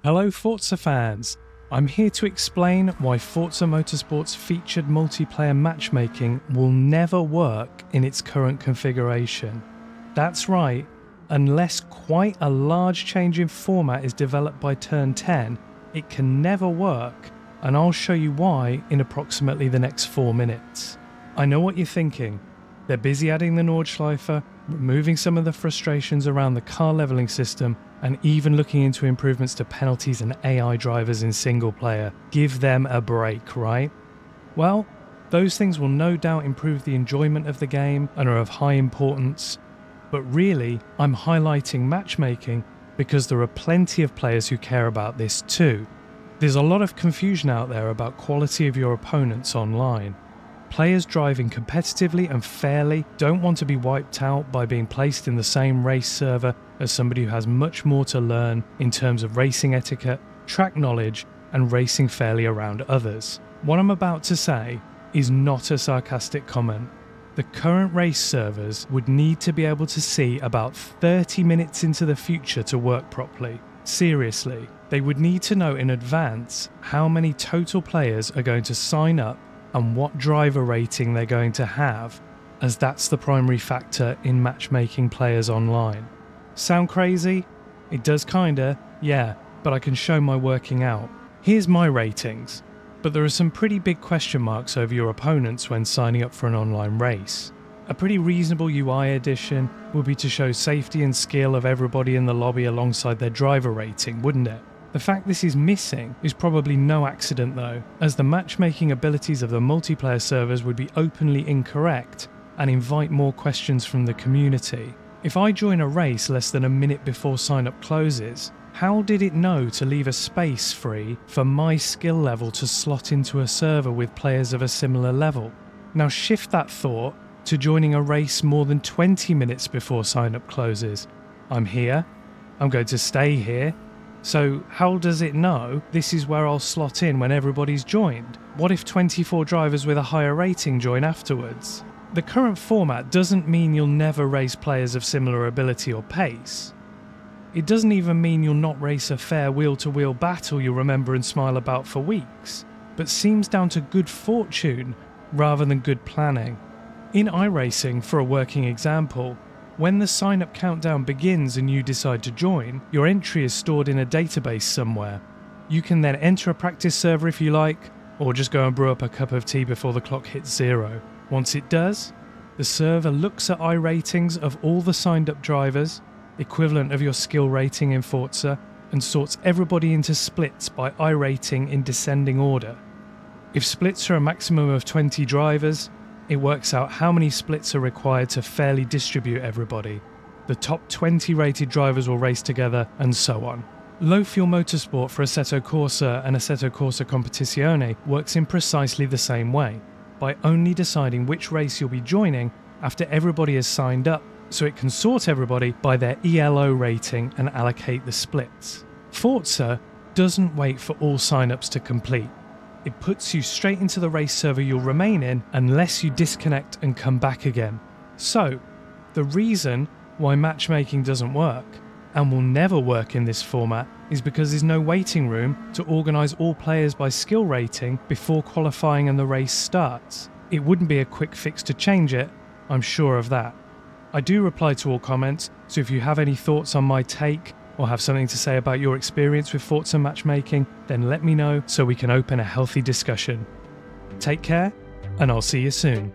Hello Forza fans, I'm here to explain why Forza Motorsport's featured multiplayer matchmaking will never work in its current configuration. That's right, unless quite a large change in format is developed by Turn 10, it can never work, and I'll show you why in approximately the next 4 minutes. I know what you're thinking. They're busy adding the Nordschleifer, removing some of the frustrations around the car leveling system, and even looking into improvements to penalties and AI drivers in single player. Give them a break, right? Well, those things will no doubt improve the enjoyment of the game and are of high importance, but really, I'm highlighting matchmaking because there are plenty of players who care about this too. There's a lot of confusion out there about quality of your opponents online. Players driving competitively and fairly don't want to be wiped out by being placed in the same race server as somebody who has much more to learn in terms of racing etiquette, track knowledge, and racing fairly around others. What I'm about to say is not a sarcastic comment. The current race servers would need to be able to see about 30 minutes into the future to work properly. Seriously, they would need to know in advance how many total players are going to sign up and what driver rating they're going to have, as that's the primary factor in matchmaking players online. Sound crazy? It does kinda, yeah, but I can show my working out. Here's my ratings, but there are some pretty big question marks over your opponents when signing up for an online race. A pretty reasonable UI addition would be to show safety and skill of everybody in the lobby alongside their driver rating, wouldn't it? The fact this is missing is probably no accident though, as the matchmaking abilities of the multiplayer servers would be openly incorrect and invite more questions from the community. If I join a race less than a minute before sign-up closes, how did it know to leave a space free for my skill level to slot into a server with players of a similar level? Now shift that thought to joining a race more than 20 minutes before sign-up closes. I'm here, I'm going to stay here, so how does it know this is where I'll slot in when everybody's joined? What if 24 drivers with a higher rating join afterwards? The current format doesn't mean you'll never race players of similar ability or pace. It doesn't even mean you'll not race a fair wheel-to-wheel battle you'll remember and smile about for weeks, but seems down to good fortune rather than good planning. In iRacing, for a working example, when the sign-up countdown begins and you decide to join, your entry is stored in a database somewhere. You can then enter a practice server if you like, or just go and brew up a cup of tea before the clock hits 0. Once it does, the server looks at iRatings of all the signed-up drivers, equivalent of your skill rating in Forza, and sorts everybody into splits by iRating in descending order. If splits are a maximum of 20 drivers, it works out how many splits are required to fairly distribute everybody. The top 20 rated drivers will race together, and so on. Low fuel motorsport for Assetto Corsa and Assetto Corsa Competizione works in precisely the same way, by only deciding which race you'll be joining after everybody is signed up, so it can sort everybody by their ELO rating and allocate the splits. Forza doesn't wait for all sign-ups to complete. It puts you straight into the race server you'll remain in unless you disconnect and come back again. So, the reason why matchmaking doesn't work, and will never work in this format, is because there's no waiting room to organise all players by skill rating before qualifying and the race starts. It wouldn't be a quick fix to change it, I'm sure of that. I do reply to all comments, so if you have any thoughts on my take, or have something to say about your experience with Forza matchmaking, then let me know so we can open a healthy discussion. Take care, and I'll see you soon.